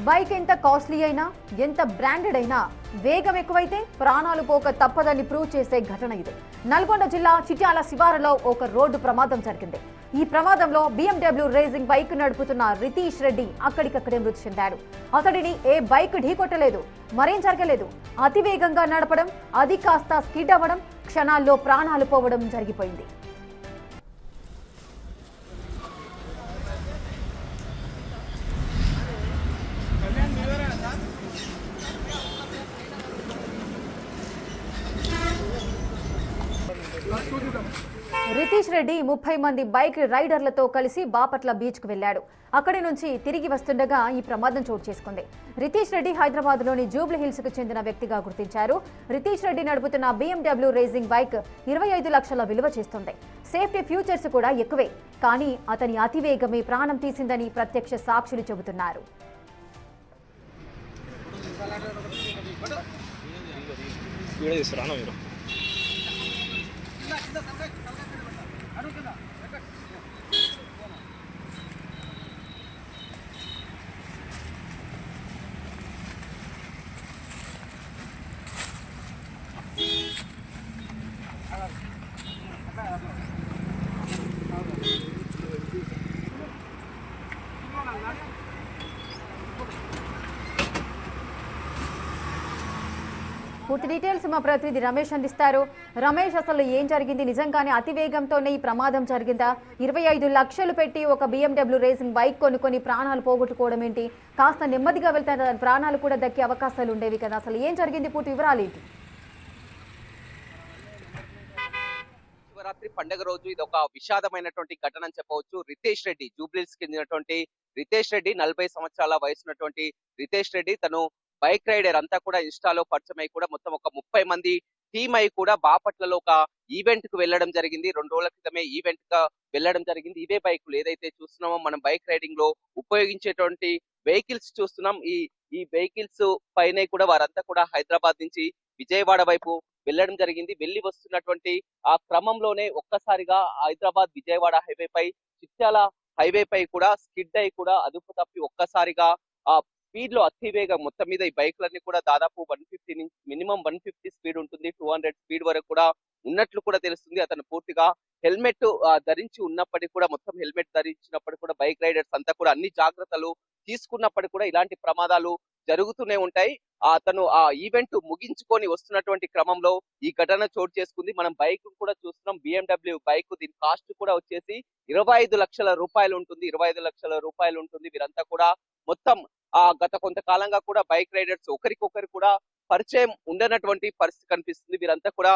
Bike ఎంత costly అయినా ఎంత బ్రాండెడ్ అయినా వేగం ఎక్కువైతే ప్రాణాలు పోక తప్పదని ప్రూవ్ చేసే ఘటన ఇది. నల్గొండ జిల్లా చిట్యాల శివారులో ఒక రోడ్డు ప్రమాదం జరిగింది. ఈ ప్రమాదంలో BMW రేసింగ్ బైక్ నడుపుతున్న రితీష్ రెడ్డి అక్కడికక్కడే మృతి చెందాడు. అతడిని ఏ బైక్ ఢీకొట్టలేదు, మరేం జరగలేదు. అతివేగంగా నడపడం, అది కాస్త స్కిడ్ అవ్వడం, క్షణాల్లో ప్రాణాలు పోవడం జరిగిపోయింది. రితీష్ రెడ్డి 30 మంది బైక్ రైడర్లతో కలిసి బాపట్ల బీచ్కు వెళ్లాడు. అక్కడి నుంచి తిరిగి వస్తుండగా ఈ ప్రమాదం చోటు చేసుకుంది. రితీష్ రెడ్డి హైదరాబాద్లోని జూబ్లీ హిల్స్కు చెందిన వ్యక్తిగా గుర్తించారు. రితీష్ రెడ్డి నడుపుతున్న BMW రేసింగ్ బైక్ 25 లక్షల విలువ చేస్తుంది. సేఫ్టీ ఫ్యూచర్స్ కూడా ఎక్కువే. కానీ అతని అతివేగమే ప్రాణం తీసిందని ప్రత్యక్ష సాక్షులు చెబుతున్నారు. పూర్తి డీటెయిల్స్ మా ప్రతినిధి రమేష్ అందిస్తారు. రమేష్, అసలు ఏం జరిగింది? నిజంగానే అతివేగంతోనే ఈ ప్రమాదం జరిగిందా? 25 లక్షలు పెట్టి ఒక BMW రేసింగ్ బైక్ కొనుక్కొని ప్రాణాలు పోగొట్టుకోవడం ఏంటి? కాస్త నెమ్మదిగా వెళ్తే ప్రాణాలు కూడా దక్కే అవకాశాలు ఉండేవి కదా. అసలు ఏం జరిగింది? పూర్తి వివరాలు ఏంటి? శివరాత్రి పండుగ రోజు ఇది ఒక విషాదమైనటువంటి ఘటన అని చెప్పవచ్చు. రితేష్ రెడ్డి, జూబ్లీస్ చెందినటువంటి రితేష్ రెడ్డి, 40 సంవత్సరాల వయసున్నటువంటి రితేష్ రెడ్డి, తను బైక్ రైడర్. అంతా కూడా ఇన్స్టాలో పరిచయమై కూడా మొత్తం ఒక 30 మంది టీమ్ అయి కూడా బాపట్లలో ఒక ఈవెంట్ కు వెళ్ళడం జరిగింది. 2 రోజుల క్రితమే ఈవెంట్ గా వెళ్ళడం జరిగింది. ఇవే బైకులు ఏదైతే చూస్తున్నామో మనం బైక్ రైడింగ్ లో ఉపయోగించేటువంటి వెహికల్స్ చూస్తున్నాం. ఈ వెహికల్స్ పైనే కూడా వారంతా కూడా హైదరాబాద్ నుంచి విజయవాడ వైపు వెళ్ళడం జరిగింది. వెళ్ళి వస్తున్నటువంటి ఆ క్రమంలోనే ఒక్కసారిగా హైదరాబాద్ విజయవాడ హైవే పై, చిట్యాల హైవే పై కూడా స్కిడ్ అయి కూడా అదుపు తప్పి ఒక్కసారిగా ఆ స్పీడ్ లో అతివేగం, మొత్తం మీద ఈ బైక్లన్నీ కూడా దాదాపు 150 నుంచి మినిమం 150 స్పీడ్ ఉంటుంది, 200 స్పీడ్ వరకు కూడా ఉన్నట్లు కూడా తెలుస్తుంది. అతను పూర్తిగా హెల్మెట్ ధరించి ఉన్నప్పటికీ కూడా, మొత్తం హెల్మెట్ ధరించినప్పటికీ కూడా బైక్ రైడర్స్ అంతా కూడా అన్ని జాగ్రత్తలు తీసుకున్నప్పటికీ కూడా ఇలాంటి ప్రమాదాలు జరుగుతూనే ఉంటాయి. అతను ఆ ఈవెంట్ ముగించుకొని వస్తున్నటువంటి క్రమంలో ఈ ఘటన చోటు చేసుకుంది. మనం బైక్ కూడా చూస్తున్నాం, BMW బైక్. దీని కాస్ట్ కూడా వచ్చేసి 25 లక్షల రూపాయలు ఉంటుంది. 25 లక్షల రూపాయలు ఉంటుంది. వీరంతా కూడా మొత్తం గత కొంతకాలంగా కూడా బైక్ రైడర్స్ ఒకరికొకరు కూడా పరిచయం ఉండనటువంటి పరిస్థితి కనిపిస్తుంది. వీరంతా కూడా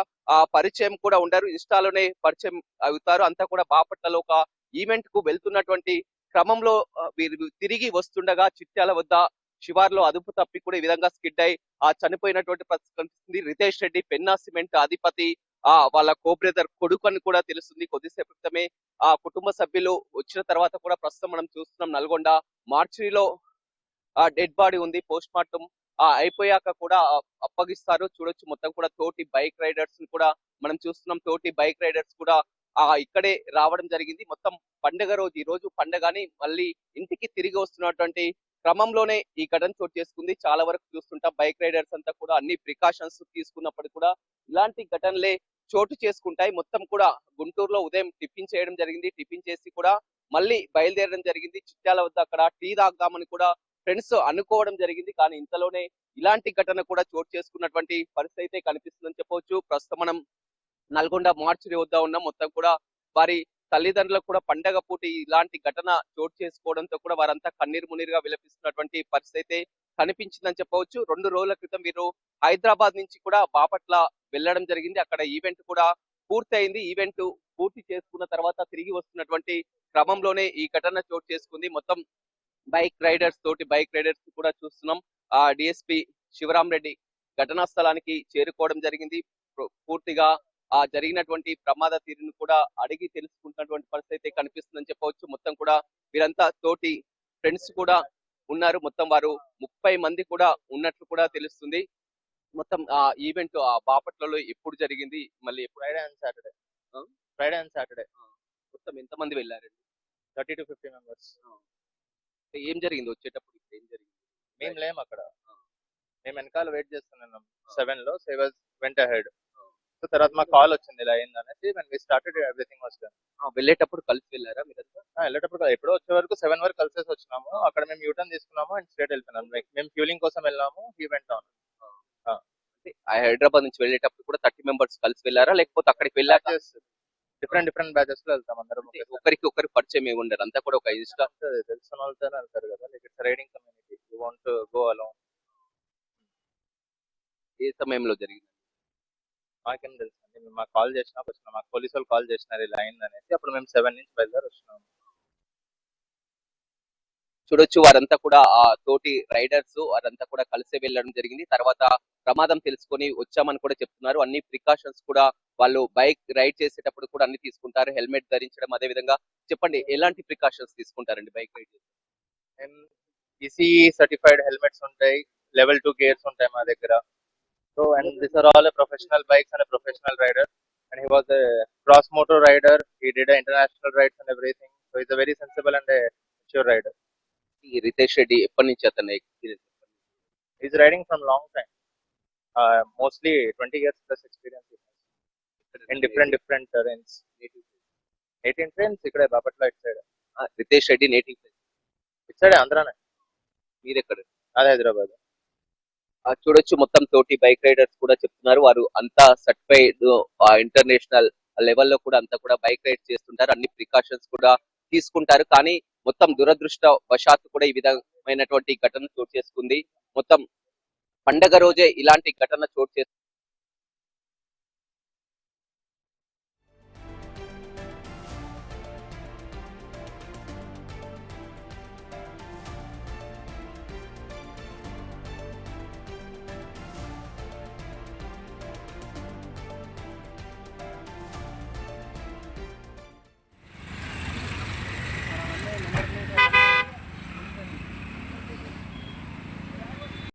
పరిచయం కూడా ఉండరు, ఇన్స్టాలోనే పరిచయం అవుతారు. అంతా కూడా బాపట్లలో ఒక ఈవెంట్ కు వెళ్తున్నటువంటి క్రమంలో వీరు తిరిగి వస్తుండగా చిట్యాల వద్ద శివార్లో అదుపు తప్పి కూడా ఈ విధంగా స్కిడ్ అయి చనిపోయినటువంటి పరిస్థితి కనిపిస్తుంది. రితేష్ రెడ్డి పెన్నా సిమెంట్ అధిపతి, వాళ్ళ కో బ్రదర్ కొడుకు అని కూడా తెలుస్తుంది. కొద్దిసేపు క్రితమే కుటుంబ సభ్యులు వచ్చిన తర్వాత కూడా ప్రస్తుతం మనం చూస్తున్నాం నల్గొండ మార్చిలో డెడ్ బాడీ ఉంది. పోస్ట్ మార్టం అయిపోయాక కూడా అప్పగిస్తారు. చూడొచ్చు మొత్తం కూడా తోటి బైక్ రైడర్స్ కూడా మనం చూస్తున్నాం. తోటి బైక్ రైడర్స్ కూడా ఇక్కడే రావడం జరిగింది. మొత్తం పండుగ రోజు, ఈ రోజు పండుగని మళ్ళీ ఇంటికి తిరిగి వస్తున్నటువంటి క్రమంలోనే ఈ ఘటన చోటు చేసుకుంది. చాలా వరకు చూస్తుంటాం బైక్ రైడర్స్ అంతా కూడా అన్ని ప్రికాషన్స్ తీసుకున్నప్పటికీ కూడా ఇలాంటి ఘటనలే చోటు చేసుకుంటాయి. మొత్తం కూడా గుంటూరులో ఉదయం టిఫిన్ చేయడం జరిగింది. టిఫిన్ చేసి కూడా మళ్ళీ బయలుదేరడం జరిగింది. చిట్యాల వద్ద అక్కడ టీ తాగుదామని కూడా ఫ్రెండ్స్ అనుకోవడం జరిగింది. కానీ ఇంతలోనే ఇలాంటి ఘటన కూడా చోటు చేసుకున్నటువంటి పరిస్థితి అయితే కనిపిస్తుందని చెప్పవచ్చు. ప్రస్తుతం మనం నల్గొండ మార్చిరి వద్ద ఉన్నాం. మొత్తం కూడా వారి తల్లిదండ్రులకు కూడా పండగ పూట ఇలాంటి ఘటన చోటు చేసుకోవడంతో కూడా వారంతా కన్నీరు మున్నీరుగా విలపిస్తున్నటువంటి పరిస్థితి అయితే కనిపించిందని చెప్పవచ్చు. 2 రోజుల క్రితం వీరు హైదరాబాద్ నుంచి కూడా బాపట్ల వెళ్ళడం జరిగింది. అక్కడ ఈవెంట్ కూడా పూర్తయింది. ఈవెంట్ పూర్తి చేసుకున్న తర్వాత తిరిగి వస్తున్నటువంటి క్రమంలోనే ఈ ఘటన చోటు చేసుకుంది. మొత్తం తోటి బైక్ రైడర్స్ కూడా చూస్తున్నాం. డిఎస్పి శివరాం రెడ్డి ఘటనా స్థలానికి చేరుకోవడం జరిగింది. పూర్తిగా జరిగినటువంటి ప్రమాద తీరును కూడా అడిగి తెలుసుకుంటున్నటువంటి పరిస్థితి కనిపిస్తుందని చెప్పవచ్చు. మొత్తం కూడా వీరంతా తోటి ఫ్రెండ్స్ కూడా ఉన్నారు. మొత్తం వారు 30 మంది కూడా ఉన్నట్లు కూడా తెలుస్తుంది. మొత్తం ఈవెంట్ బాపట్లలో ఎప్పుడు జరిగింది, మళ్ళీ ఎప్పుడు? Friday and Saturday. మొత్తం ఎంతమంది వెళ్ళారండి? 30 to 50 members. ఏం జరిగింది వచ్చేటప్పుడు? ఏం జరిగింది? మేము లేము అక్కడ. మేము వెనకాల వెయిట్ చేస్తున్నాం 7 లో. So was went ahead. So తర్వాత మాకు కాల్ వచ్చింది ఇలా అయింది అనేసి. When we started everything was done. వెళ్ళేటప్పుడు కలిసి వెళ్ళారా మీరంతా? వెళ్ళేటప్పుడు కాదు, ఎప్పుడో వచ్చే వరకు 7 వరకు కలిసేసి వచ్చినాము. అక్కడ మేము యూటర్న్ తీసుకున్నాము అండ్ స్ట్రేట్ వెళ్ళిపోయినాం. మేము ఫ్యూలింగ్ కోసం వెళ్ళాము. He went on. అంటే హైదరాబాద్ నుంచి వెళ్ళేటప్పుడు కూడా 30 మెంబర్స్ కలిసి వెళ్ళారా, లేకపోతే అక్కడికి వెళ్ళాక డిఫరెంట్ బ్యాచెస్ లో వెళ్తాం అందరం. ఒకరికి ఒకరు పరిచయం ఏమి ఉండరు, అంతా కూడా ఒక ఇన్స్టా తెలిసిన వాళ్ళతోనే వెళ్తారు కదా. Like it's riding community. You want go alone. ఏ సమయంలో జరిగింది? మాకేం తెలుసు అండి, మేము మాకు కాల్ చేసినా వచ్చినాం. మాకు పోలీసు వాళ్ళు కాల్ చేసినారు ఇలా అయింది అనేసి. అప్పుడు మేము 7 నుంచి బయలుదేరి వచ్చినాము. చూడొచ్చు, వారంతా కూడా ఆ తోటి రైడర్స్ వారంతా కూడా కలిసి వెళ్ళడం జరిగింది. తర్వాత ప్రమాదం తెలుసుకొని వచ్చామని కూడా చెప్తున్నారు. అన్ని ప్రికాషన్స్ కూడా వాళ్ళు బైక్ రైడ్ చేసేటప్పుడు కూడా అన్ని తీసుకుంటారు. హెల్మెట్ ధరించడం, అదే విధంగా చెప్పండి ఎలాంటి ప్రికాషన్స్ తీసుకుంటారండి బైక్ రైడ్ చేసి? ఈసీ సర్టిఫైడ్ హెల్మెట్స్ ఉంటాయి. లెవెల్ 2 గేర్స్ ఉంటాయి మా దగ్గర. So and this are all professional bikes and professional rider. And he was cross motor rider. He did international rides and everything. So is a very sensible and sure rider. ఈ రితేష్ రెడ్డి ఎప్పటి నుంచి అతను experience? Is riding from long time. Mostly 20 years plus experience in different terrains. 18 trains ఇక్కడ బాపట్ల ఇటు side. Riteish Reddy native ఇటు side ఆంధ్రానే. మీరెక్కడ? అదే హైదరాబాద్. చూడొచ్చు, మొత్తం తోటి బైక్ రైడర్స్ కూడా చెప్తున్నారు వారు అంతా సర్టిఫైడ్ ఇంటర్నేషనల్ లెవెల్లో కూడా అంతా కూడా బైక్ రైడ్ చేస్తుంటారు. అన్ని ప్రికాషన్స్ కూడా తీసుకుంటారు. కానీ మొత్తం దురదృష్టవశాత్తు కూడా ఈ విధమైనటువంటి ఘటన చోటు చేసుకుంది. మొత్తం పండగ రోజే ఇలాంటి ఘటన చోటు చేసుకుంది.